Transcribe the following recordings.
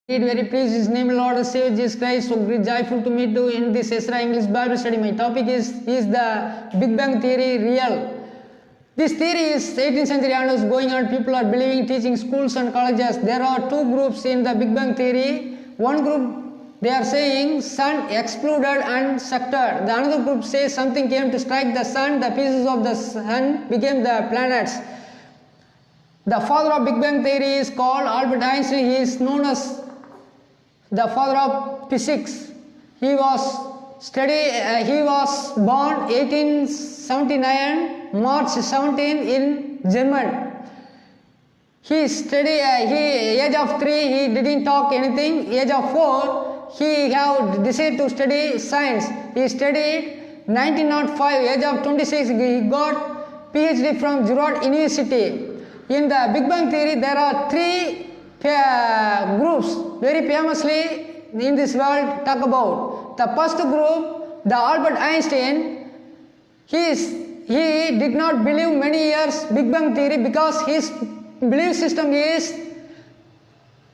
Very pleased His name, Lord Savior Jesus Christ. So great, joyful to meet you in this Ezra English Bible study. My topic is the Big Bang Theory real? This theory is 18th century annals going on. People are believing, teaching schools and colleges. There are two groups in the Big Bang Theory. One group, they are saying sun exploded and sucked. The another group says something came to strike the sun. The pieces of the sun became the planets. The father of Big Bang Theory is called Albert Einstein. He is known as the father of physics. He was born 1879 March 17 in Germany. Age of 3 he didn't talk anything. Age of 4 he have decided to study science. He studied 1905. Age of 26 he got PhD from Juilliard University. In the Big Bang Theory there are three groups very famously in this world talk about. The first group, the Albert Einstein, he did not believe many years Big Bang Theory because his belief system is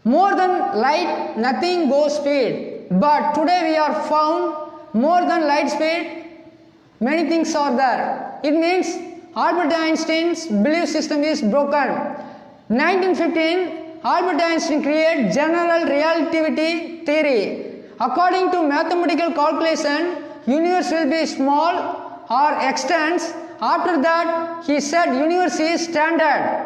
more than light, nothing goes speed. But today we are found more than light speed, many things are there. It means Albert Einstein's belief system is broken. 1915, Albert Einstein created general relativity theory. According to mathematical calculation, universe will be small or extends. After that, he said universe is standard.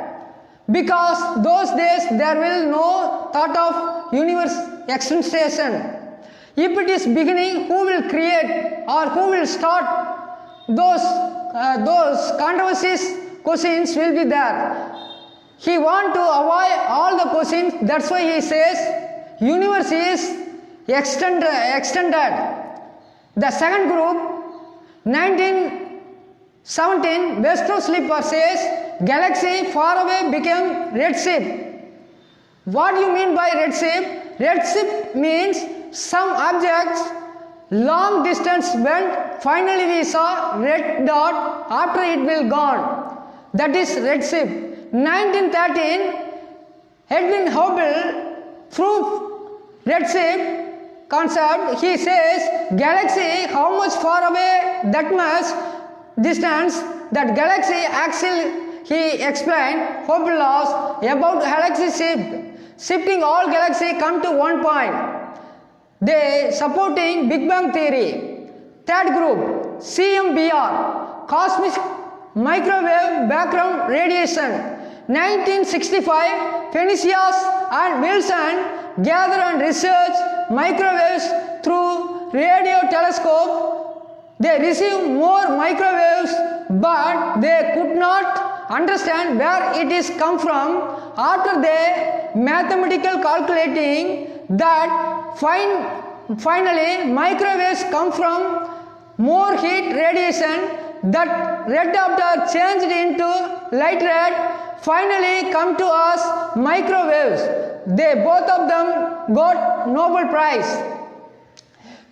Because those days there will no thought of universe extension. If it is beginning, who will create or who will start? Those controversies questions will be there. He want to avoid all the questions. That's why he says universe is extended. The second group, 1917, Westrow Slipper says galaxy far away became redshift. What do you mean by redshift? Redshift means some objects long distance went, finally we saw red dot after it will gone. That is redshift. 1913, Edwin Hubble proved redshift concept. He says galaxy how much far away, that much distance that galaxy axle. He explained Hubble laws about galaxy shifting all galaxy come to one point. They supporting Big Bang Theory. Third group, CMBR, cosmic microwave background radiation. 1965, Penzias and Wilson gather and research microwaves through radio telescope. They receive more microwaves, but they could not understand where it is come from. After they mathematical calculating that finally microwaves come from more heat radiation. That red after changed into light red, finally come to us microwaves. They both of them got Nobel Prize.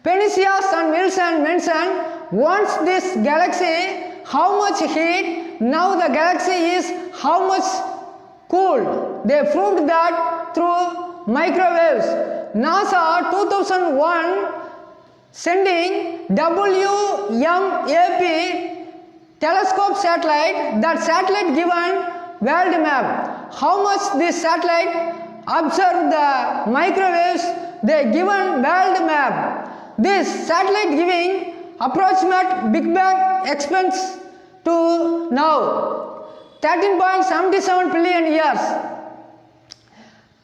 Penzias and Wilson mentioned once this galaxy how much heat, now the galaxy is how much cooled. They proved that through microwaves. NASA 2001 sending WMAP telescope satellite. That satellite given world map. How much this satellite observed the microwaves, they given world map. This satellite giving approximate Big Bang expense to now 13.77 billion years.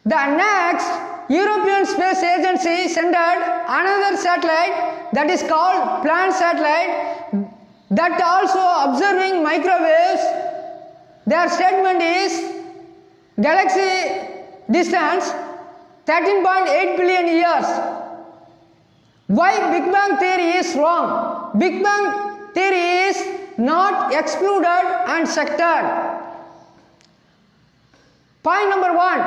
The next European Space Agency sent another satellite that is called Plan satellite that also observing microwaves. Their statement is galaxy distance 13.8 billion years. Why Big Bang Theory is wrong? Big Bang Theory is not exploded and sectored. Point number 1,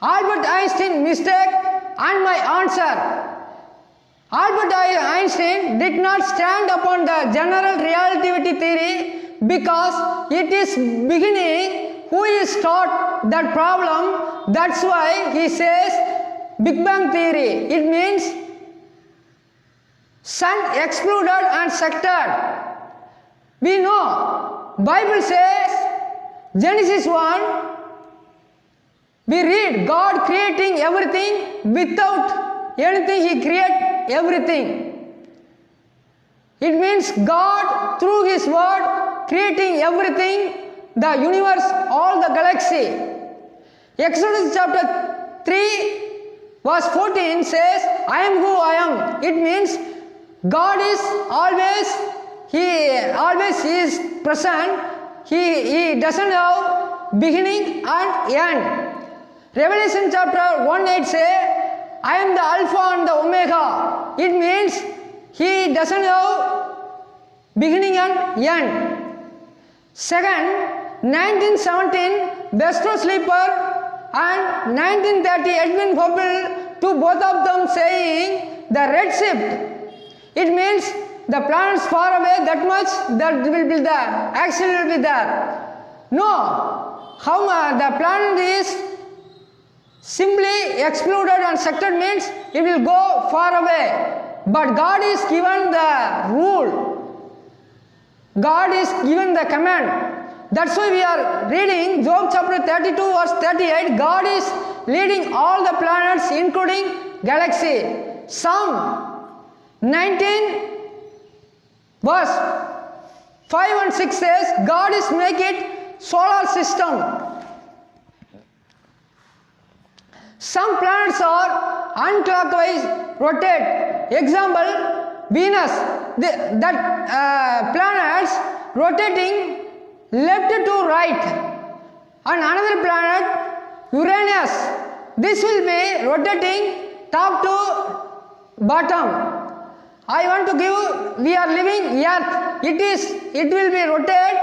Albert Einstein mistake and my answer. Albert Einstein did not stand upon the general relativity theory because it is beginning who is taught that problem. That's why he says Big Bang theory. It means sun exploded and sectored. We know Bible says Genesis 1, we read God creating everything without anything, He created everything. It means God through His word creating everything, the universe, all the galaxy. Exodus chapter 3 verse 14 says, I am who I am. It means God is always is present. He doesn't have beginning and end. Revelation chapter 1:8 say, I am the Alpha and the Omega. It means He doesn't have beginning and end. Second, 1917, Besto Sleeper and 1930, Edwin Hubble, to both of them saying the red shift. It means the planets far away that much that will be there, actually will be there. No, how the planet is simply exploded and sectored means it will go far away. But God is given the rule. God is given the command. That's why we are reading Job chapter 32 verse 38. God is leading all the planets including galaxy. Psalm 19 verse 5 and 6 says God is making solar system. Some planets are unclockwise rotate. Example, Venus. That planets rotating left to right. And another planet, Uranus. This will be rotating top to bottom. I want to give, we are living Earth. It will be rotate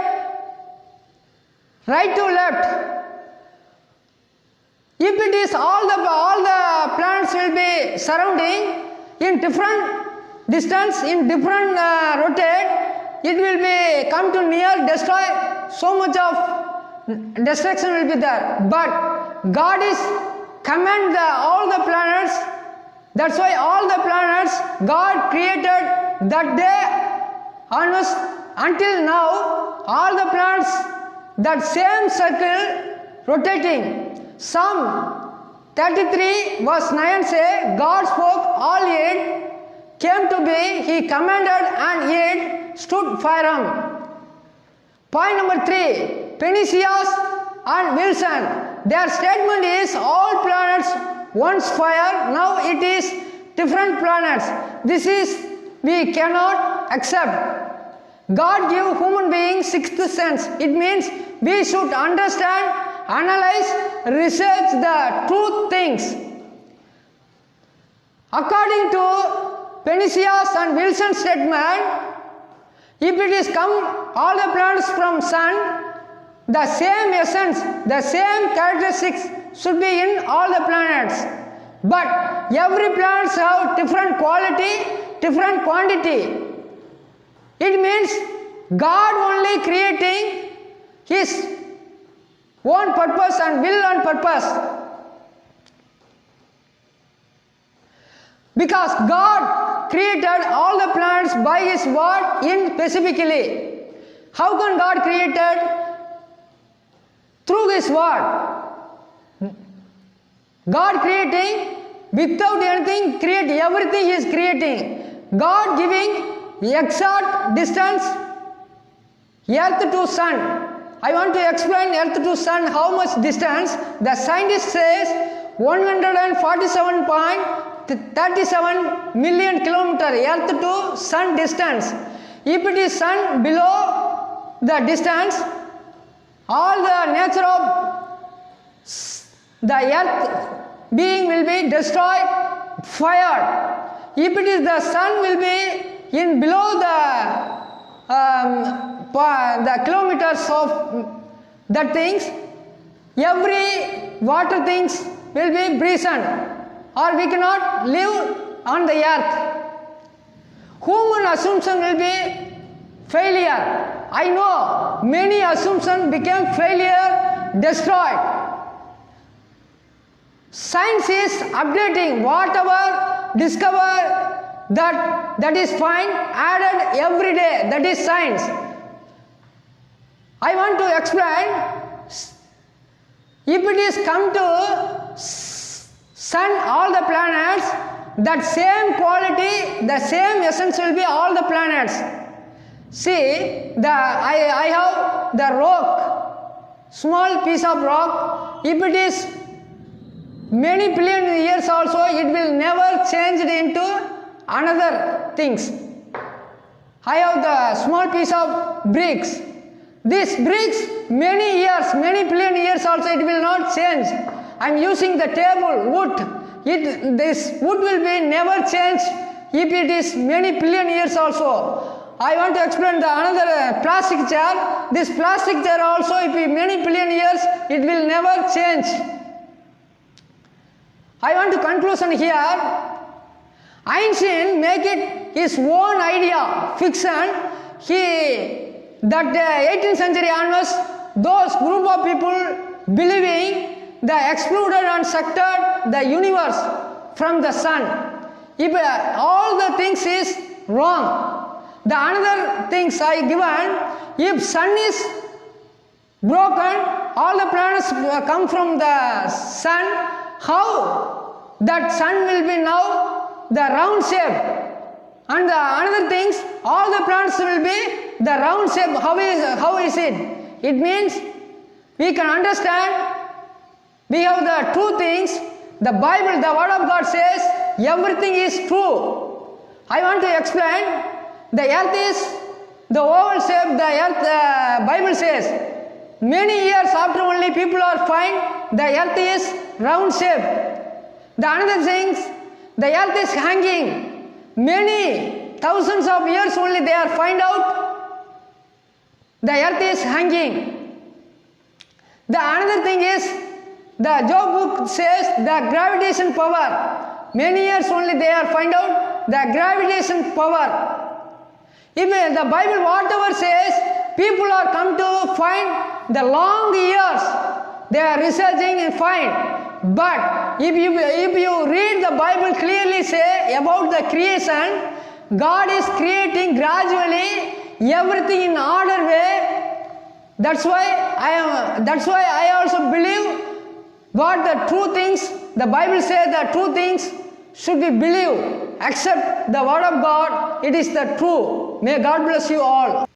right to left. If it is all the planets will be surrounding in different distance, in different rotate, it will be come to near destroy, so much of destruction will be there. But God is command all the planets. That's why all the planets God created that day onwards until now, all the planets that same circle rotating. Psalm 33 verse 9 say, God spoke, all it came to be, He commanded and it stood firm. Point number 3, Penzias and Wilson. Their statement is all planets once fire, now it is different planets. This is we cannot accept. God gave human beings sixth sense. It means we should understand, analyze, research the truth things. According to Penzias and Wilson's statement, if it is come all the planets from sun, the same essence, the same characteristics should be in all the planets. But every planet have different quality, different quantity. It means God only creating His own purpose and will and purpose. Because God created all the planets by His word in specifically. How can God created? Through His word. God creating without anything, create everything He is creating. God giving exact distance earth to sun. I want to explain earth to sun how much distance. The scientist says 147.37 million kilometer earth to sun distance. If it is sun below the distance, all the nature of the earth being will be destroyed, fired. If it is the sun will be in below the kilometers of that things, every water things will be frozen, or we cannot live on the earth. Human assumption will be failure. I know many assumptions became failure, destroyed. Science is updating whatever discover that is fine, added every day. That is science. I want to explain. If it is come to sun, all the planets, that same quality, the same essence will be all the planets. See, I have the rock, small piece of rock. If it is many billion years also, it will never change into another things. I have the small piece of bricks. These bricks, many years, many billion years also, it will not change. I am using the table, wood. This wood will be never change if it is many billion years also. I want to explain the another plastic chair. This plastic chair also, if it many billion years, it will never change. I want to conclusion here. Einstein make it his own idea, fiction. That 18th century onwards, those group of people believing the excluded and sectored the universe from the sun. If all the things is wrong, the another things I given, if sun is broken, all the planets come from the sun, how that sun will be now the round shape? And the another things, all the planets will be the round shape. How is it? It means we can understand. We have the two things. The Bible, the Word of God says everything is true. I want to explain. The earth is the oval shape. The earth, Bible says. Many years after only people are find the earth is round shape. The another things, the earth is hanging. Many thousands of years only they are find out the earth is hanging. The another thing is, the Job book says the gravitation power. Many years only they are find out the gravitation power. Even the Bible whatever says, people are come to find the long years. They are researching and find. But if you read the Bible clearly say about the creation, God is creating gradually everything in order way. That's why I also believe what the true things, the Bible says the true things should be believed. Accept the word of God, it is the true. May God bless you all.